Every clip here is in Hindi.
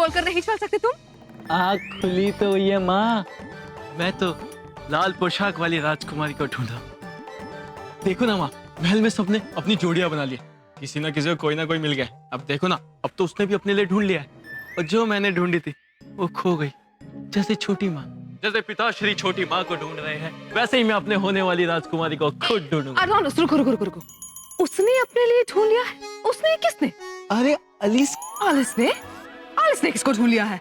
खोलकर नहीं चल सकते तुम? आँख खुली तो ये माँ, मैं तो लाल पोशाक वाली राजकुमारी को ढूंढा। देखो ना माँ, महल में सबने अपनी जोड़ियां बना ली, किसी ना किसी को कोई ना कोई मिल गया। अब देखो ना, अब तो उसने भी अपने लिए ढूंढ लिया है, और जो मैंने ढूंढी थी वो खो गई। जैसे छोटी माँ, जैसे पिताश्री छोटी माँ को ढूंढ रहे हैं, वैसे ही मैं अपने होने वाली राजकुमारी को खुद ढूंढूंगा। अरमानुस, रुको रुको रुको रुको। उसने अपने लिए ढूंढ लिया है? उसने? किसने? अरे अलिस। आलिस ने? आलिस ने किसको ढूंढ लिया है?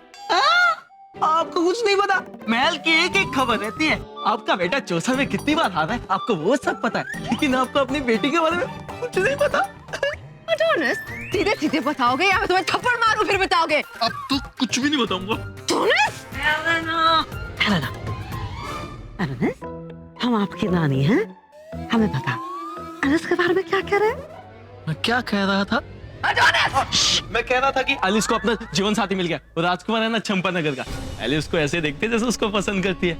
आपको कुछ नहीं पता, महल की एक एक खबर रहती है। आपका बेटा चौसा में कितनी बार हारा है, आपको वो सब पता है, लेकिन आपको अपनी बेटी के बारे में कुछ नहीं पता। अडोनिस, सीधे सीधे बताओगे या मैं तुम्हें थप्पड़ मारूं फिर बताओगे? अब तो कुछ भी नहीं बताऊंगा। अडोनिस! हेलेना, एलेनिस, हम आपकी नानी हैं, हमें पता। एलिस के बारे में क्या कह रहे हैं? मैं क्या कह रहा था? मैं कह रहा था कि एलिस को अपना जीवन साथी मिल गया। वो राजकुमार है ना चंपानगर का, एलिस को ऐसे देखते जैसे उसको पसंद करती है।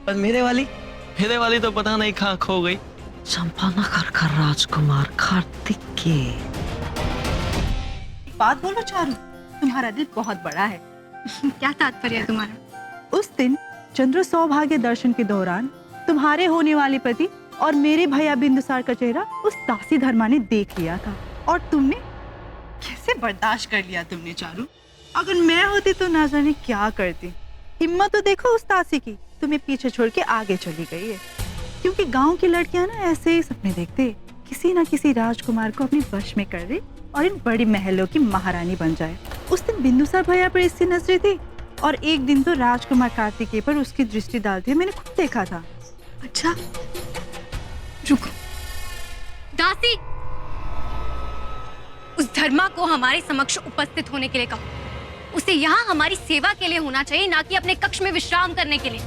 पर मेरे वाली तो पता नहीं कहाँ खो गई। चंपानगर का राजकुमार कार्तिक के। बात बोलो चारू, तुम्हारा दिल बहुत बड़ा है। क्या तात्पर्य है तुम्हारा? उस दिन चंद्र सौभाग्य दर्शन के दौरान तुम्हारे होने वाले पति और मेरे भैया बिंदुसार का चेहरा उस दासी धर्मा ने देख लिया था, और तुमने कैसे बर्दाश्त कर लिया तुमने चारू? अगर मैं होती तो ना जाने क्या करती। हिम्मत तो देखो उस दासी की, तुम्हें पीछे छोड़ के आगे चली गई है। क्योंकि गांव की लड़कियां ना ऐसे ही सपने देखते, किसी ना किसी राजकुमार को अपने वश में कर दे और इन बड़ी महलों की महारानी बन जाए। उस दिन बिंदुसार भैया पर इसकी नजरें थी, और एक दिन तो राजकुमार कार्तिकेय पर उसकी दृष्टि डालते मैंने खुद देखा था। अच्छा, रुको। दासी, उस धर्मा को हमारे समक्ष उपस्थित होने के लिए कहो। उसे यहाँ हमारी सेवा के लिए होना चाहिए, ना कि अपने कक्ष में विश्राम करने के लिए।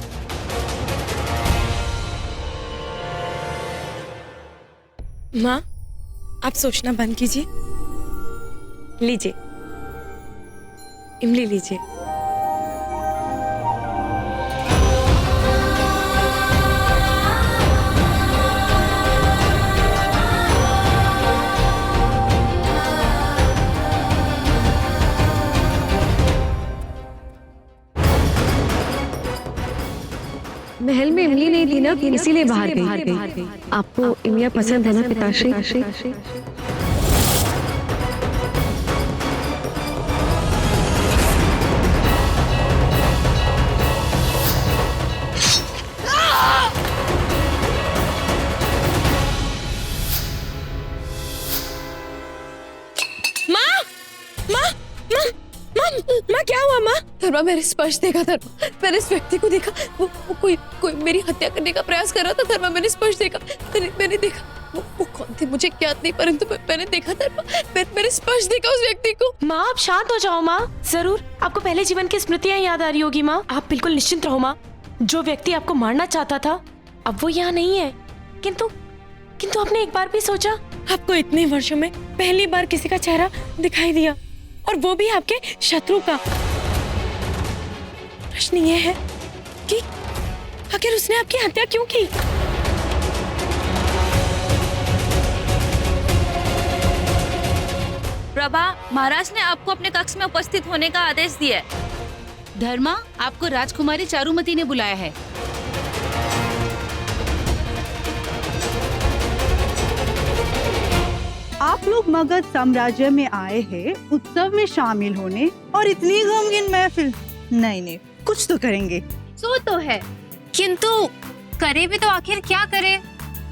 माँ, आप सोचना बंद कीजिए। लीजिए, इमली लीजिए। महल में इमली नहीं थी ना, इसीलिए बाहर गई। आपको इमलियाँ पसंद है ना पिताश्री? माँ क्या हुआ माँ? धर्मा, मैंने स्पर्श देखा। धर्मा, मैंने इस व्यक्ति को देखा। वो कोई मेरी हत्या करने का प्रयास कर रहा था। धर्मा, मैंने स्पर्श देखा। मैंने देखा वो कौन थे मुझे ज्ञात नहीं, परंतु मैंने देखा। धर्मा, मैंने स्पर्श देखा उस व्यक्ति को। माँ, आप शांत हो जाओ माँ। जरूर आपको पहले जीवन की स्मृतियाँ याद आ रही होगी माँ। आप बिल्कुल निश्चिंत रहो माँ। जो व्यक्ति आपको मारना चाहता था अब वो यहाँ नहीं है, किंतु आपने एक बार भी सोचा? आपको इतने वर्षों में पहली बार किसी का चेहरा दिखाई दिया, और वो भी आपके शत्रु का। प्रश्न ये है कि आखिर उसने आपकी हत्या क्यों की? प्रभा, महाराज ने आपको अपने कक्ष में उपस्थित होने का आदेश दिया है। धर्मा, आपको राजकुमारी चारुमती ने बुलाया है। आप लोग मगध साम्राज्य में आए हैं उत्सव में शामिल होने, और इतनी गमगीन महफिल? नहीं, कुछ तो करेंगे। सो तो है, किंतु करे भी तो आखिर क्या करे?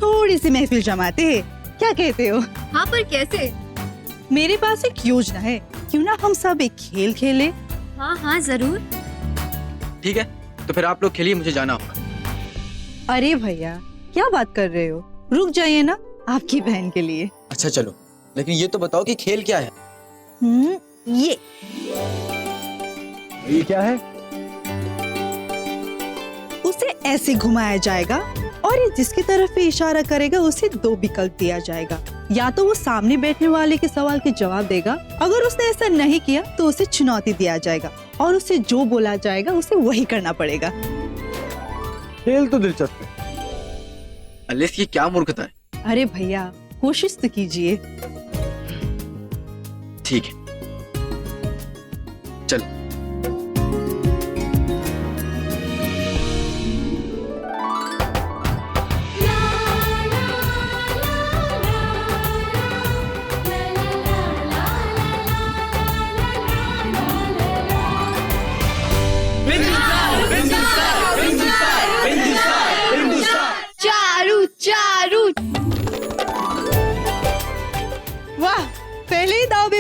थोड़ी सी महफिल जमाते हैं, क्या कहते हो? हाँ, पर कैसे? मेरे पास एक योजना है, क्यों ना हम सब एक खेल खेले? हाँ, जरूर। ठीक है, तो फिर आप लोग खेलिए, मुझे जाना होगा। अरे भैया, क्या बात कर रहे हो? रुक जाइए ना, आपकी बहन के लिए। अच्छा चलो, लेकिन ये तो बताओ कि खेल क्या है? ये क्या है? उसे ऐसे घुमाया जाएगा, और ये जिसकी तरफ भी इशारा करेगा उसे 2 विकल्प दिया जाएगा। या तो वो सामने बैठने वाले के सवाल के जवाब देगा, अगर उसने ऐसा नहीं किया तो उसे चुनौती दिया जाएगा, और उसे जो बोला जाएगा उसे वही करना पड़ेगा। खेल तो दिलचस्प है। अलिस की क्या मूर्खता है। अरे भैया, कोशिश तो कीजिए। ठीक है, चल।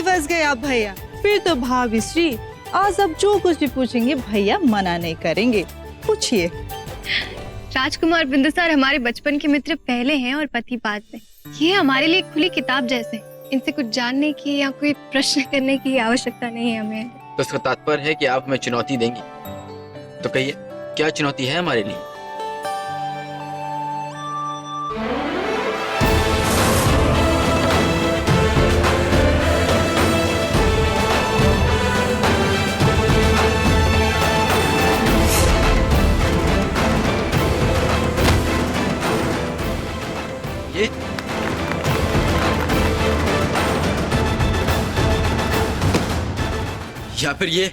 फंस गए आप भैया। फिर तो भाभी श्री आज अब जो कुछ भी पूछेंगे भैया मना नहीं करेंगे। पूछिए। राजकुमार बिंदुसार हमारे बचपन के मित्र पहले हैं और पति बाद में। ये हमारे लिए खुली किताब जैसे हैं। इनसे कुछ जानने की या कोई प्रश्न करने की आवश्यकता नहीं है हमें। तो इसका तात्पर्य है कि आप हमें चुनौती देंगी। तो कहिए, क्या चुनौती है हमारे लिए? ये या फिर ये?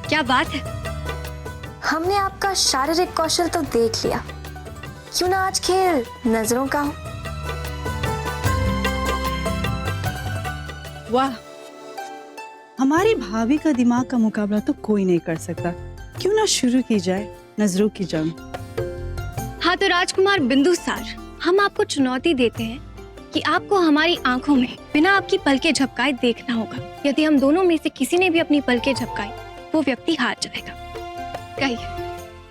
क्या बात है? हमने आपका शारीरिक कौशल तो देख लिया, क्यों ना आज खेल नजरों का हो। वाह, हमारी भाभी का दिमाग का मुकाबला तो कोई नहीं कर सकता। क्यों ना शुरू की जाए नजरों की जंग। हाँ तो राजकुमार बिंदुसार, हम आपको चुनौती देते हैं कि आपको हमारी आंखों में बिना आपकी पलकें झपकाए देखना होगा। यदि हम दोनों में से किसी ने भी अपनी पलकें झपकाई, वो व्यक्ति हार जाएगा। कहिए,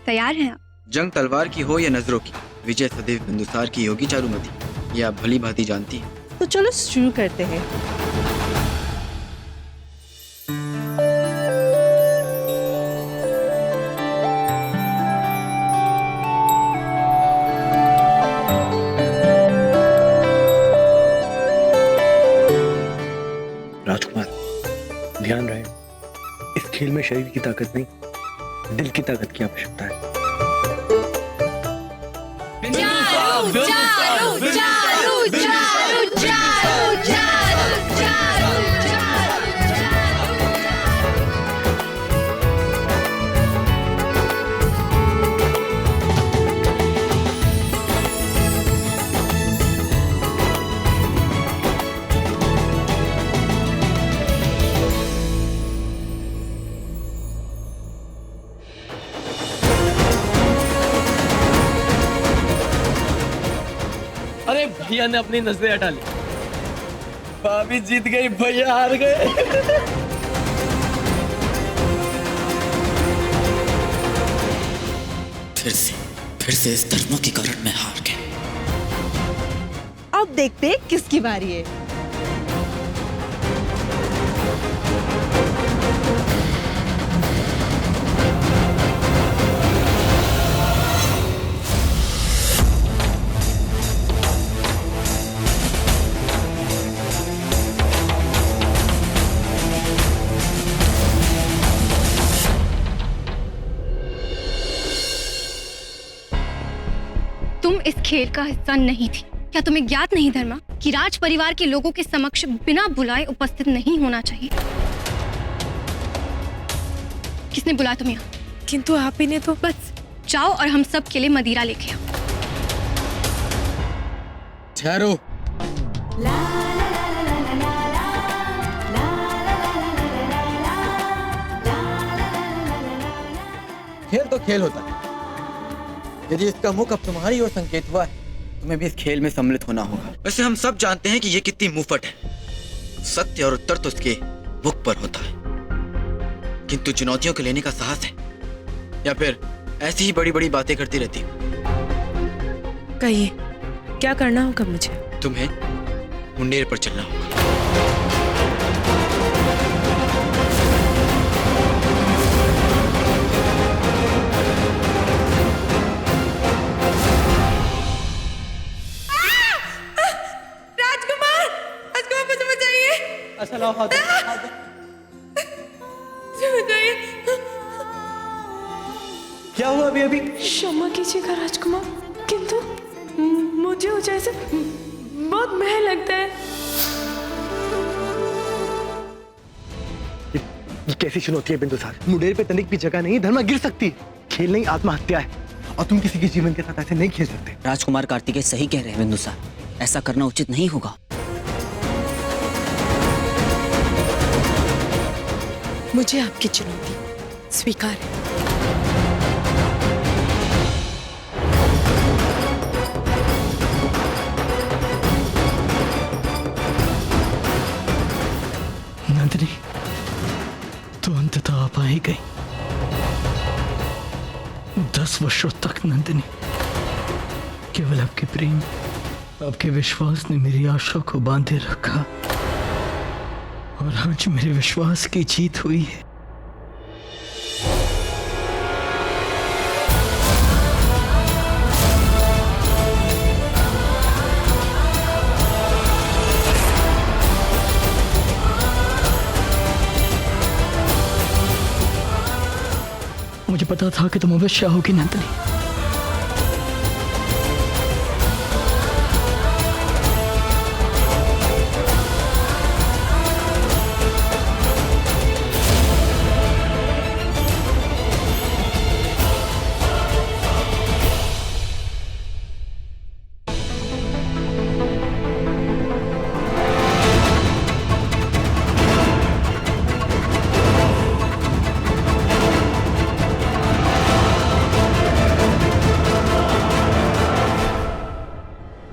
तैयार हैं आप? जंग तलवार की हो या नजरों की, विजय सदैव बिंदुसार की होगी चारुमती। ये आप भली भांति जानती हैं। तो चलो शुरू करते हैं। राजकुमार, ध्यान रहे, इस खेल में शरीर की ताकत नहीं, दिल की ताकत की आवश्यकता है। चारू, चारू, चारू, चारू, चारू, चारू, चारू, अरे भैया ने अपनी नजरें हटा ली। भाभी जीत गई, भैया हार गए। फिर से इस धर्मों के कारण मैं हार गया। अब देखते हैं किसकी बारी है। तुम इस खेल का हिस्सा नहीं थी। क्या तुम्हें ज्ञात नहीं धर्मा कि राज परिवार के लोगों के समक्ष बिना बुलाए उपस्थित नहीं होना चाहिए? किसने बुलाया तुम्हें यहाँ? किंतु आप ही ने तो। बस जाओ और हम सब के लिए मदिरा लेके आओ। ठहरो। खेल तो खेल होता है। यदि इसका मुख अब तुम्हारी ओर संकेत हुआ है, तुम्हें भी इस खेल में सम्मिलित होना होगा। वैसे हम सब जानते हैं कि ये कितनी मुंहफट है। सत्य और उत्तर तो इसके मुख पर होता है, किंतु चुनौतियों को लेने का साहस है या फिर ऐसी ही बड़ी बड़ी बातें करती रहती? कहिए, क्या करना होगा मुझे? तुम्हें मुंडेर पर चलना होगा। अच्छा लाओ हाथ। क्या हुआ अभी अभी? क्षमा कीजिएगा राजकुमार, किंतु मुझे ऊंचाई से बहुत भय लगता है। ये कैसी चुनौती है बिंदुसार? मुंडेर पे तनिक भी जगह नहीं, धर्मा गिर सकती है। खेल नहीं, आत्महत्या है, और तुम किसी के जीवन के साथ ऐसे नहीं खेल सकते। राजकुमार कार्तिकेय सही कह रहे हैं बिंदुसार, ऐसा करना उचित नहीं होगा। मुझे आपकी चुनौती स्वीकार है। नहीं गई। 10 वर्षों तक नंदिनी केवल आपके प्रेम, आपके विश्वास ने मेरी आशा को बांधे रखा, और आज मेरे विश्वास की जीत हुई है। मुझे पता था कि तुम अवश्य आओगी नंदिनी।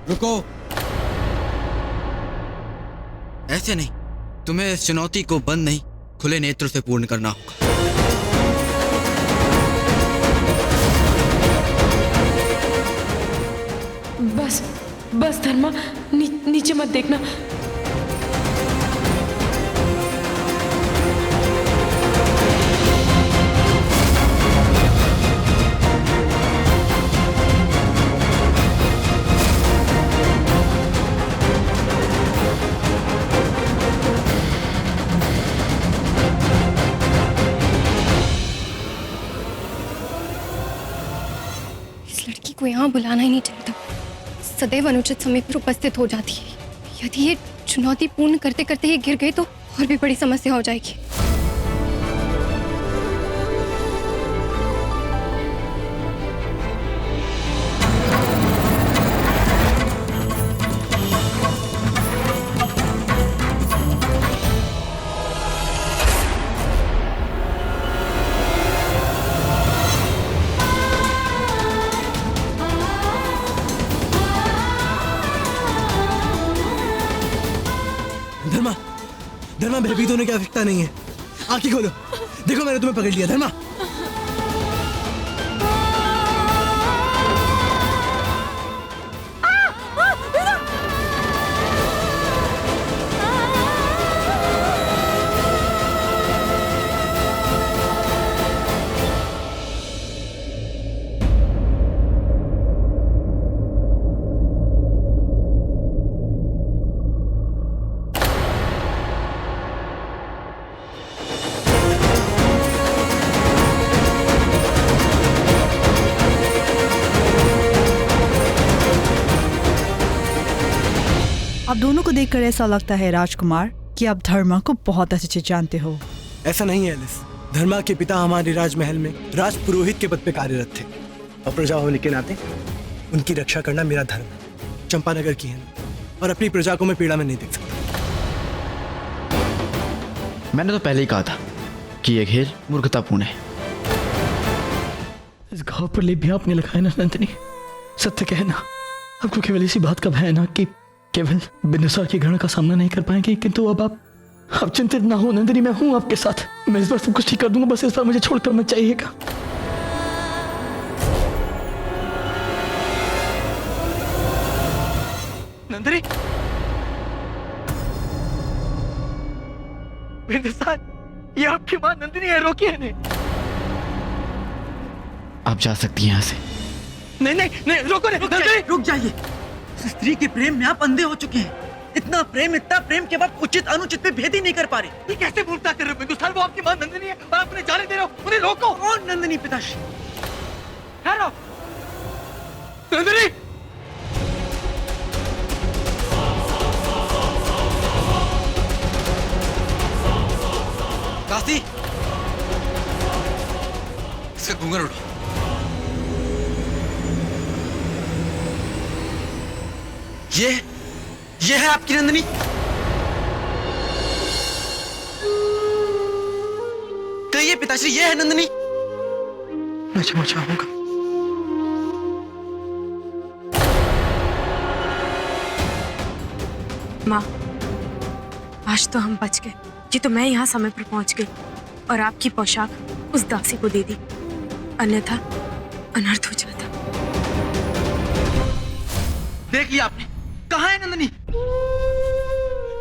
रुको, ऐसे नहीं। तुम्हें इस चुनौती को बंद नहीं, खुले नेत्र से पूर्ण करना होगा। बस बस धर्मा, नीचे मत देखना। को यहाँ बुलाना ही नहीं चाहिए था। सदैव अनुचित समय पर उपस्थित हो जाती है। यदि ये चुनौती पूर्ण करते करते ही गिर गए तो और भी बड़ी समस्या हो जाएगी। धर्मा, धर्मा भयभीत होने की आवश्यकता नहीं है। आंखें खोलो, देखो मैंने तुम्हें पकड़ लिया। धर्मा, आप दोनों को देखकर ऐसा लगता है राजकुमार कि आप धर्मा को बहुत अच्छे से जानते हो। ऐसा नहीं है एलिस। धर्मा के पिता हमारे राजमहल में राज पुरोहित के पद पे कार्यरत थे, और प्रजा होने के नाते उनकी रक्षा करना मेरा धर्म है। चंपानगर की है और अपनी प्रजा को मैं पीड़ा में नहीं देख सकता। मैंने तो पहले ही कहा था कि यह खेल मूर्खतापूर्ण है। इस घाव पर लेप भी आपने लगाया ना नंदिनी। सत्य कहना, आपको केवल इसी बात का भय है ना कि केवल बिंदुसार की ग्रहण का सामना नहीं कर पाएंगे, किंतु अब आप चिंतित ना हो नंदिनी, मैं हूं आपके साथ। मैं इस बार सब कुछ ठीक कर दूंगा, बस इस बार मुझे छोड़कर मत जाइएगा। नंदिनी, बिंदुसार, ये आपकी मां नंदिनी है, रोकिए इन्हें। आप जा सकती हैं यहाँ से। नहीं नहीं नहीं, रोको नहीं, रुक जाइए। स्त्री के प्रेम में आप अंधे हो चुके हैं। इतना प्रेम के बाद उचित अनुचित पे भेद ही नहीं कर पा रहे। ये कैसे बोलता कर रहे हो बिंदुसार? वो आपकी मां नंदिनी है और आप उन्हें जाने दे रहे हो। उन्हें रोको। कौन नंदिनी पिताश्री? ठहरो। नंदिनी, काशी, इसका घूंघट उठा। ये है आपकी नंदिनी? कहिए पिताश्री, ये है नंदिनी? मैं क्षमा चाहूंगा। माँ, आज तो हम बच गए। ये तो मैं यहाँ समय पर पहुंच गई और आपकी पोशाक उस दासी को दे दी, अन्यथा अनर्थ हो जाता। देख लिया आपने, कहाँ है नंदिनी?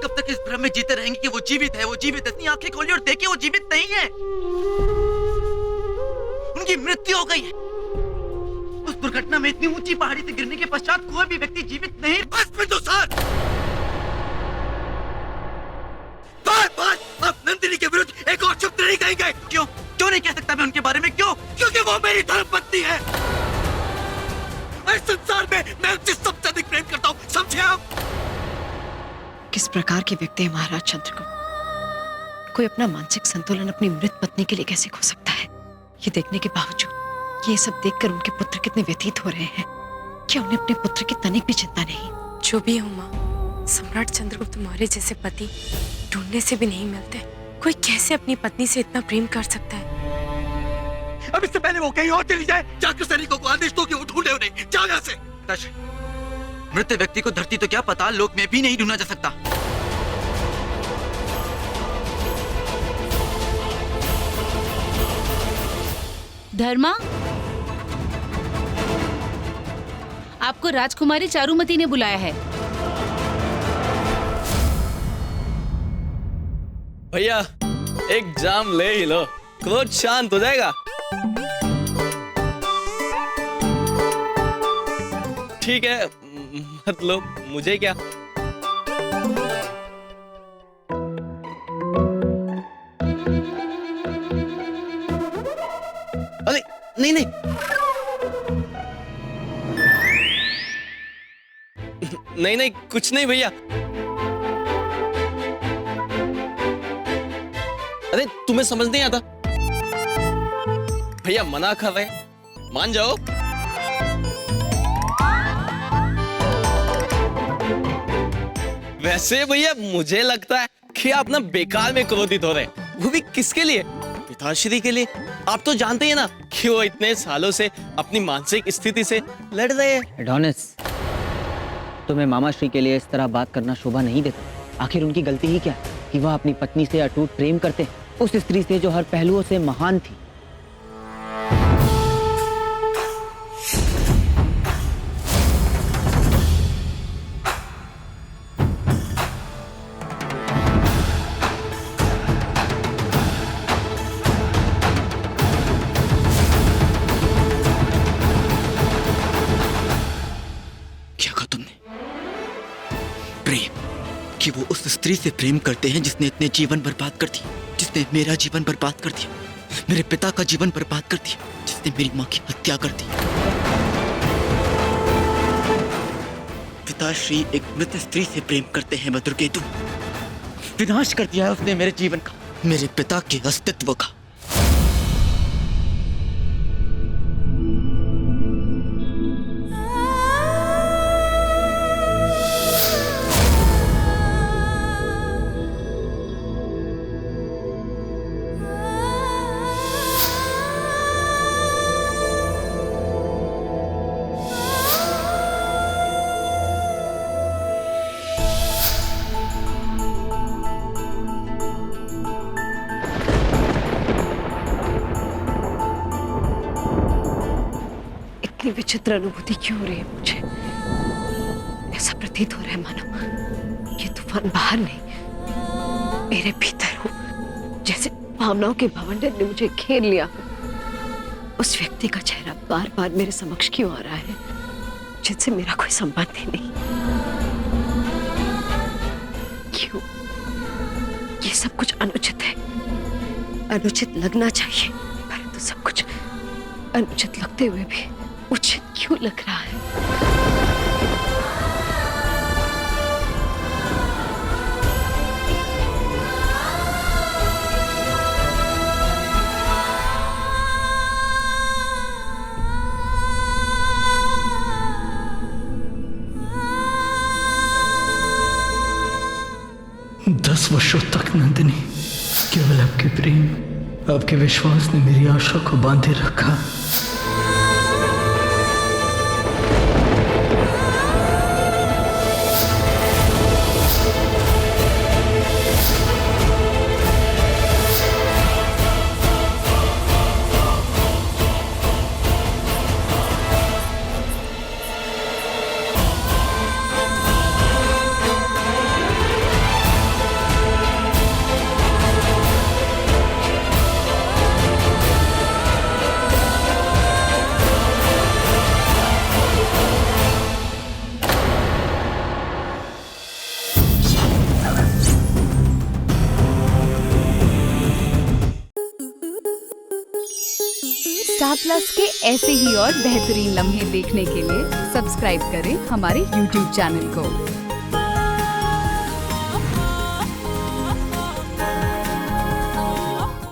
कब तक इस भ्रम में जीते रहेंगे कि वो जीवित है, वो जीवित है? इतनी आंखें खोली और देखिए वो जीवित नहीं है, उनकी मृत्यु हो गई है। उस दुर्घटना में इतनी ऊंची पहाड़ी से गिरने के पश्चात कोई भी व्यक्ति जीवित नहीं। बस बिंदुसार, बार-बार आप नंदिनी के विरुद्ध एक और शब्द नहीं कहेंगे। क्यों क्यों नहीं कह सकता मैं उनके बारे में? क्यों? क्योंकि वो मेरी धर्मपत्नी है। इस संसार में मैं उनसे सबसे अधिक प्रेम करता हूँ, समझे आप? किस प्रकार के व्यक्ति है महाराज चंद्रगुप्त? कोई अपना मानसिक संतुलन अपनी मृत पत्नी के लिए कैसे खो सकता है? ये देखने के बावजूद, ये सब देखकर उनके पुत्र कितने व्यतीत हो रहे हैं, क्या उन्हें अपने पुत्र की तनिक भी चिंता नहीं? जो भी हो माँ, सम्राट चंद्रगुप्त तुम्हारे जैसे पति ढूंढने से भी नहीं मिलते। कोई कैसे अपनी पत्नी से इतना प्रेम कर सकता है? अब इससे पहले वो कहीं और चली जाए, जाकर सैनिकों को आदेश दो कि वो ढूंढे उन्हें। जाओ यहाँ से। मृत व्यक्ति को धरती तो क्या पाताल लोक में भी नहीं ढूंढा जा सकता। धर्मा, आपको राजकुमारी चारुमती ने बुलाया है। भैया एक जाम ले ही लो, क्रोध शांत हो जाएगा। ठीक है, मतलब मुझे क्या। अरे नहीं नहीं नहीं नहीं, कुछ नहीं भैया। अरे तुम्हें समझ नहीं आता, भैया मना कर रहे, मान जाओ। वैसे भैया मुझे लगता है कि आप ना बेकार में क्रोधित हो रहे, वो भी किसके लिए? पिताश्री के लिए। आप तो जानते हैं ना कि वो इतने सालों से अपनी मानसिक स्थिति से लड़ रहे हैं। एडोनिस, तुम्हें मामा श्री के लिए इस तरह बात करना शोभा नहीं देता। आखिर उनकी गलती ही क्या कि वह अपनी पत्नी से अटूट प्रेम करते, उस स्त्री से जो हर पहलुओं से महान थी। कि वो उस स्त्री से प्रेम करते हैं जिसने इतने जीवन बर्बाद कर दिया, जिसने मेरा जीवन बर्बाद कर दिया, मेरे पिता का जीवन बर्बाद कर दिया, जिसने मेरी माँ की हत्या कर दी। पिताश्री एक मृत स्त्री से प्रेम करते हैं मधुकेतु। विनाश कर दिया है उसने मेरे जीवन का, मेरे पिता के अस्तित्व का। विचित्र अनुभूति क्यों हो रही है मुझे? ऐसा प्रतीत हो रहा है मानो ये तूफान बाहर नहीं मेरे भीतर हो, जैसे भावनाओं के भवंडर ने मुझे घेर लिया। उस व्यक्ति का चेहरा बार बार मेरे समक्ष क्यों आ रहा है जिनसे मेरा कोई संबंध ही नहीं? क्यों? ये सब कुछ अनुचित है, अनुचित लगना चाहिए, परंतु सब कुछ अनुचित लगते हुए भी उचित क्यों लग रहा है? दस वर्षों तक नंदिनी, केवल आपके प्रेम, आपके विश्वास ने मेरी आशा को बांधे रखा। स्टार प्लस के ऐसे ही और बेहतरीन लम्हे देखने के लिए सब्सक्राइब करें हमारे YouTube चैनल को।